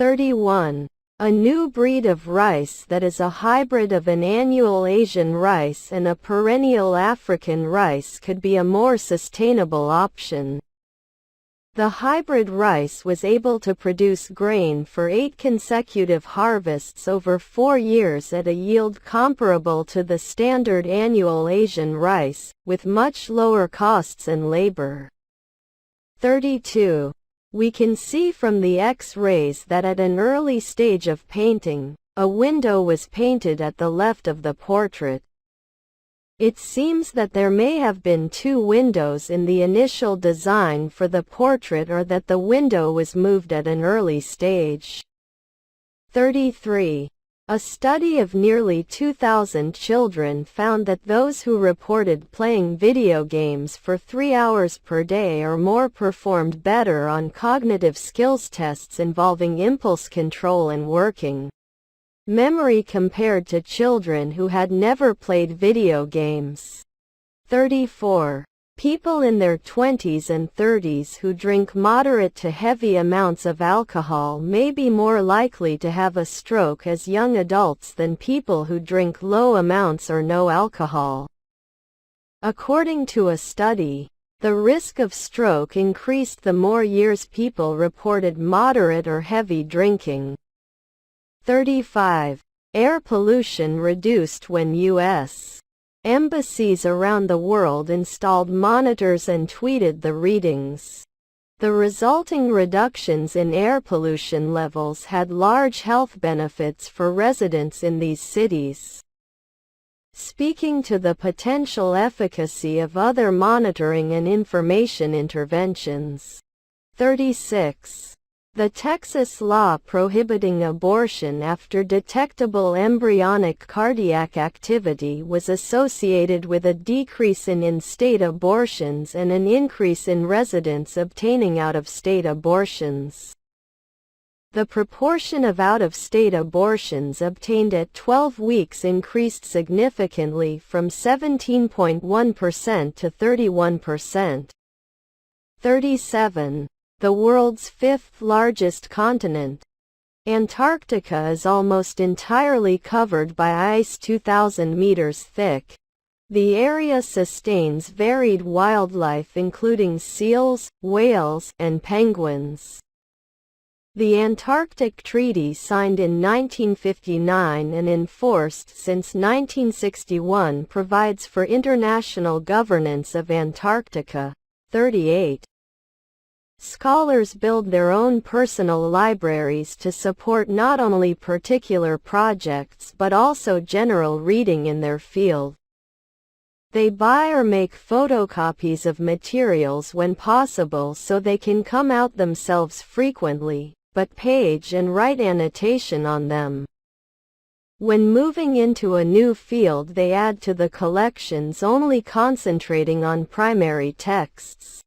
31. A new breed of rice that is a hybrid of an annual Asian rice and a perennial African rice could be a more sustainable option. The hybrid rice was able to produce grain for 8 consecutive harvests over 4 years at a yield comparable to the standard annual Asian rice, with much lower costs and labor. 32. We can see from the X-rays that at an early stage of painting, a window was painted at the left of the portrait. It seems that there may have been 2 windows in the initial design for the portrait, or that the window was moved at an early stage. 33. A study of nearly 2,000 children found that those who reported playing video games for 3 hours per day or more performed better on cognitive skills tests involving impulse control and working memory compared to children who had never played video games. 34. People in their 20s and 30s who drink moderate to heavy amounts of alcohol may be more likely to have a stroke as young adults than people who drink low amounts or no alcohol. According to a study, the risk of stroke increased the more years people reported moderate or heavy drinking. 35. Air pollution reduced when U.S. embassies around the world installed monitors and tweeted the readings. The resulting reductions in air pollution levels had large health benefits for residents in these cities. Speaking to the potential efficacy of other monitoring and information interventions. 36. The Texas law prohibiting abortion after detectable embryonic cardiac activity was associated with a decrease in in-state abortions and an increase in residents obtaining out-of-state abortions. The proportion of out-of-state abortions obtained at 12 weeks increased significantly from 17.1% to 31%. 37. The world's 5th largest continent. Antarctica is almost entirely covered by ice 2,000 meters thick. The area sustains varied wildlife including seals, whales, and penguins. The Antarctic Treaty, signed in 1959 and enforced since 1961, provides for international governance of Antarctica. 38. Scholars build their own personal libraries to support not only particular projects but also general reading in their field. They buy or make photocopies of materials when possible so they can come out themselves frequently, but page and write annotation on them. When moving into a new field, they add to the collections, only concentrating on primary texts.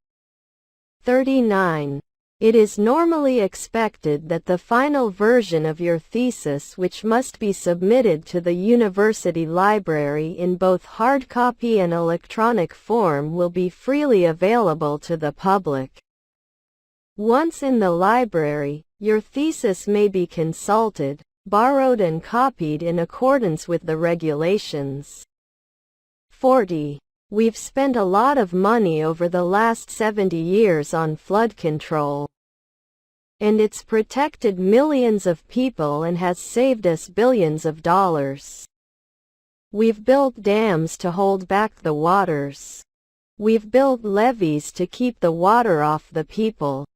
39. It is normally expected that the final version of your thesis, which must be submitted to the university library in both hard copy and electronic form, will be freely available to the public. Once in the library, your thesis may be consulted, borrowed and copied in accordance with the regulations. 40. We've spent a lot of money over the last 70 years on flood control. And it's protected millions of people and has saved us billions of dollars. We've built dams to hold back the waters. We've built levees to keep the water off the people.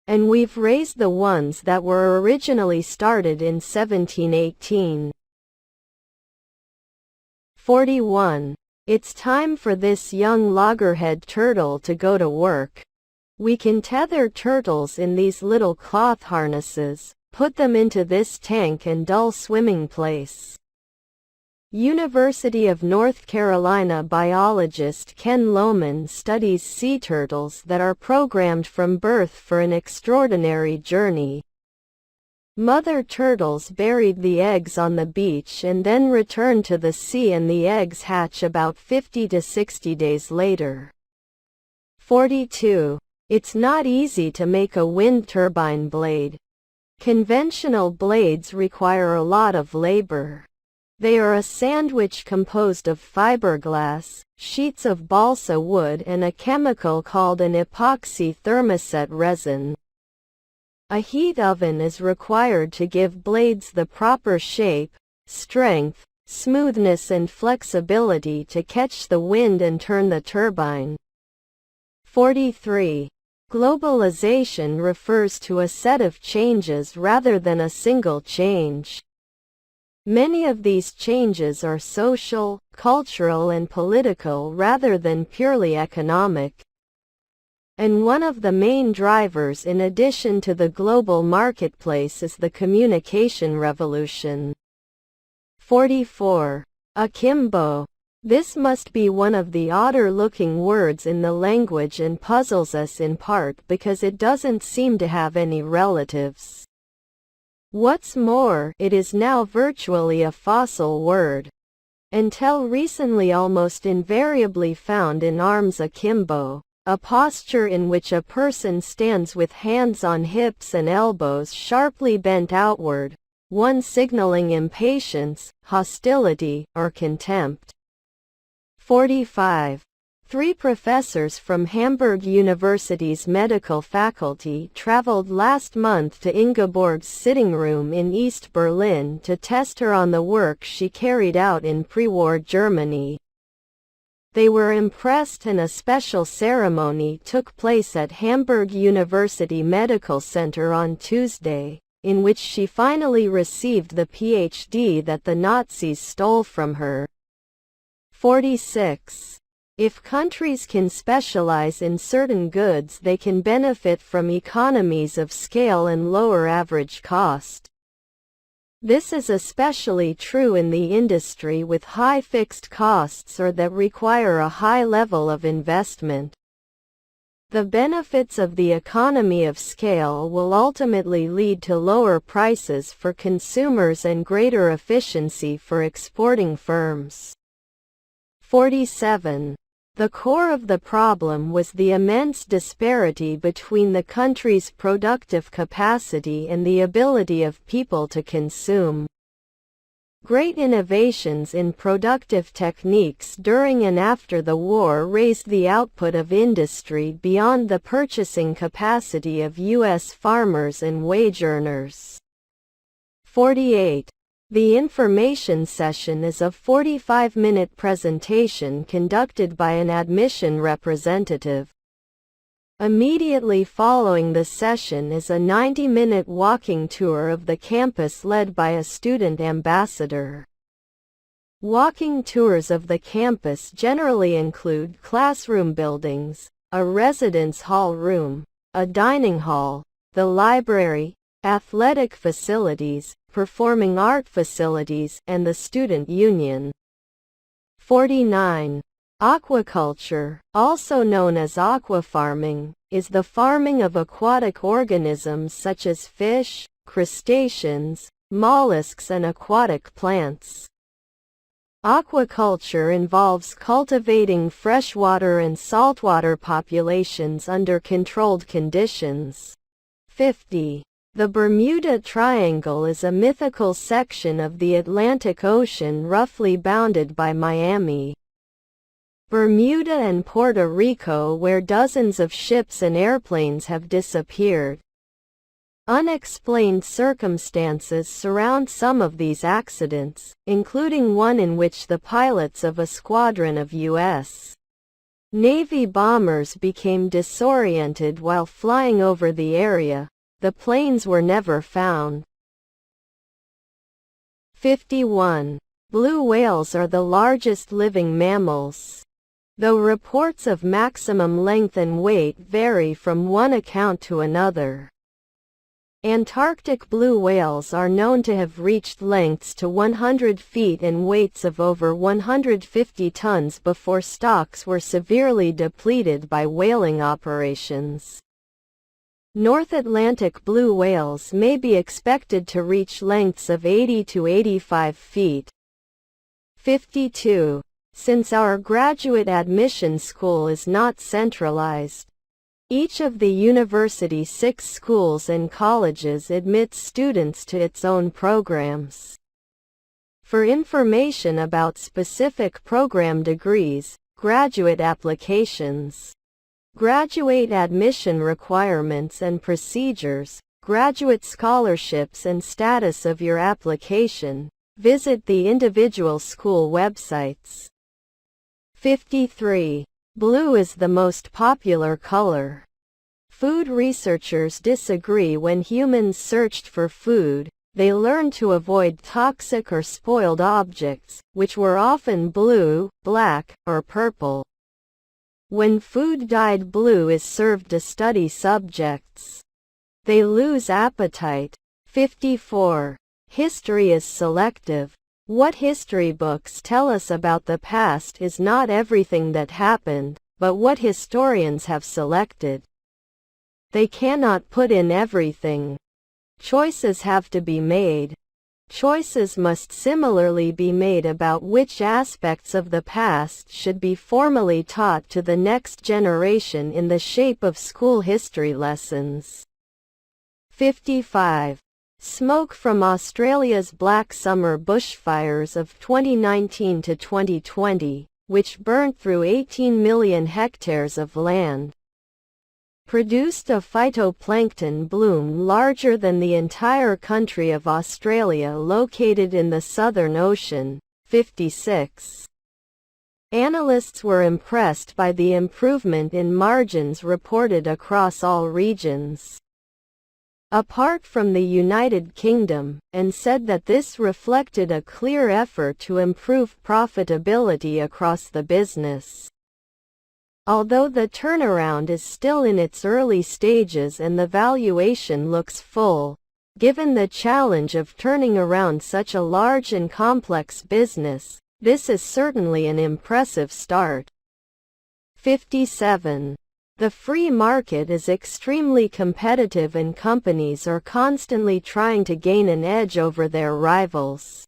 And we've raised the ones that were originally started in 1718. 41. It's time for this young loggerhead turtle to go to work. We can tether turtles in these little cloth harnesses, put them into this tank and dull swimming place. University of North Carolina biologist Ken Lohman studies sea turtles that are programmed from birth for an extraordinary journey. Mother turtles buried the eggs on the beach and then returned to the sea, and the eggs hatch about 50 to 60 days later. 42. It's not easy to make a wind turbine blade. Conventional blades require a lot of labor. They are a sandwich composed of fiberglass, sheets of balsa wood and a chemical called an epoxy thermoset resin. A heat oven is required to give blades the proper shape, strength, smoothness and flexibility to catch the wind and turn the turbine. 43. Globalization refers to a set of changes rather than a single change. Many of these changes are social, cultural and political rather than purely economic. And one of the main drivers in addition to the global marketplace is the communication revolution. 44. Akimbo. This must be one of the odder-looking words in the language and puzzles us in part because it doesn't seem to have any relatives. What's more, it is now virtually a fossil word. Until recently almost invariably found in arms akimbo, a posture in which a person stands with hands on hips and elbows sharply bent outward, one signaling impatience, hostility, or contempt. 45. 3 professors from Hamburg University's medical faculty traveled last month to Ingeborg's sitting room in East Berlin to test her on the work she carried out in pre-war Germany. They were impressed and a special ceremony took place at Hamburg University Medical Center on Tuesday, in which she finally received the PhD that the Nazis stole from her. 46. If countries can specialize in certain goods, they can benefit from economies of scale and lower average cost. This is especially true in the industry with high fixed costs or that require a high level of investment. The benefits of the economy of scale will ultimately lead to lower prices for consumers and greater efficiency for exporting firms. 47. The core of the problem was the immense disparity between the country's productive capacity and the ability of people to consume. Great innovations in productive techniques during and after the war raised the output of industry beyond the purchasing capacity of U.S. farmers and wage earners. 48. The information session is a 45-minute presentation conducted by an admission representative. Immediately following the session is a 90-minute walking tour of the campus led by a student ambassador. Walking tours of the campus generally include classroom buildings, a residence hall room, a dining hall, the library, athletic facilities, performing art facilities, and the student union. 49. Aquaculture, also known as aquafarming, is the farming of aquatic organisms such as fish, crustaceans, mollusks and aquatic plants. Aquaculture involves cultivating freshwater and saltwater populations under controlled conditions. 50. The Bermuda Triangle is a mythical section of the Atlantic Ocean roughly bounded by Miami, Bermuda and Puerto Rico, where dozens of ships and airplanes have disappeared. Unexplained circumstances surround some of these accidents, including one in which the pilots of a squadron of U.S. Navy bombers became disoriented while flying over the area. The planes were never found. 51. Blue whales are the largest living mammals. Though reports of maximum length and weight vary from one account to another. Antarctic blue whales are known to have reached lengths to 100 feet and weights of over 150 tons before stocks were severely depleted by whaling operations. North Atlantic blue whales may be expected to reach lengths of 80 to 85 feet. 52. Since our graduate admission school is not centralized, Each of the university's 6 schools and colleges admits students to its own programs. For information about specific program degrees, graduate applications, graduate admission requirements and procedures, graduate scholarships and status of your application, visit the individual school websites. 53. Blue is the most popular color. Food researchers disagree. When humans searched for food, they learned to avoid toxic or spoiled objects, which were often blue, black, or purple. When food dyed blue is served to study subjects, they lose appetite. 54. History is selective. What history books tell us about the past is not everything that happened, but what historians have selected. They cannot put in everything. Choices have to be made. Choices must similarly be made about which aspects of the past should be formally taught to the next generation in the shape of school history lessons. 55. Smoke from Australia's Black Summer bushfires of 2019 to 2020, which burnt through 18 million hectares of land, produced a phytoplankton bloom larger than the entire country of Australia located in the Southern Ocean. 56. Analysts were impressed by the improvement in margins reported across all regions, apart from the United Kingdom, and said that this reflected a clear effort to improve profitability across the business. Although the turnaround is still in its early stages and the valuation looks full, given the challenge of turning around such a large and complex business, this is certainly an impressive start. 57. The free market is extremely competitive and companies are constantly trying to gain an edge over their rivals.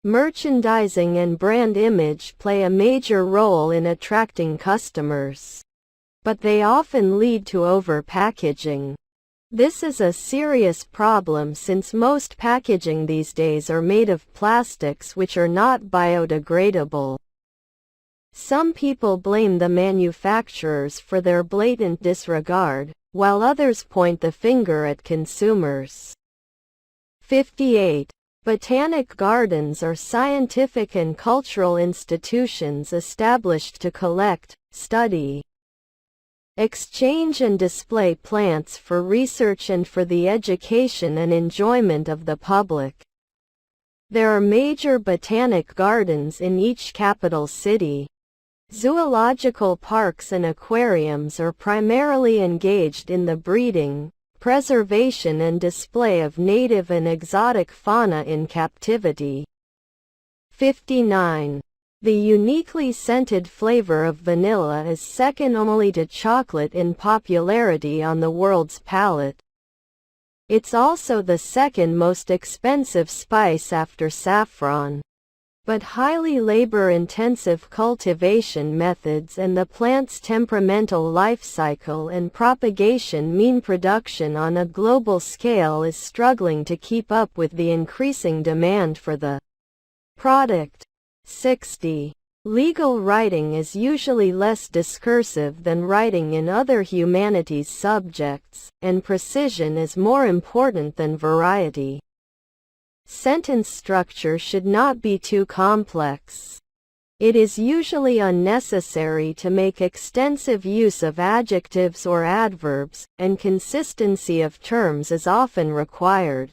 Merchandising and brand image play a major role in attracting customers, but they often lead to over-packaging. This is a serious problem since most packaging these days are made of plastics which are not biodegradable. Some people blame the manufacturers for their blatant disregard, while others point the finger at consumers. 58. Botanic gardens are scientific and cultural institutions established to collect, study, exchange and display plants for research and for the education and enjoyment of the public. There are major botanic gardens in each capital city. Zoological parks and aquariums are primarily engaged in the breeding, preservation and display of native and exotic fauna in captivity. 59. The uniquely scented flavor of vanilla is second only to chocolate in popularity on the world's palate. It's also the second most expensive spice after saffron. But highly labor-intensive cultivation methods and the plant's temperamental life cycle and propagation mean production on a global scale is struggling to keep up with the increasing demand for the product. 60. Legal writing is usually less discursive than writing in other humanities subjects, and precision is more important than variety. Sentence structure should not be too complex. It is usually unnecessary to make extensive use of adjectives or adverbs, and consistency of terms is often required.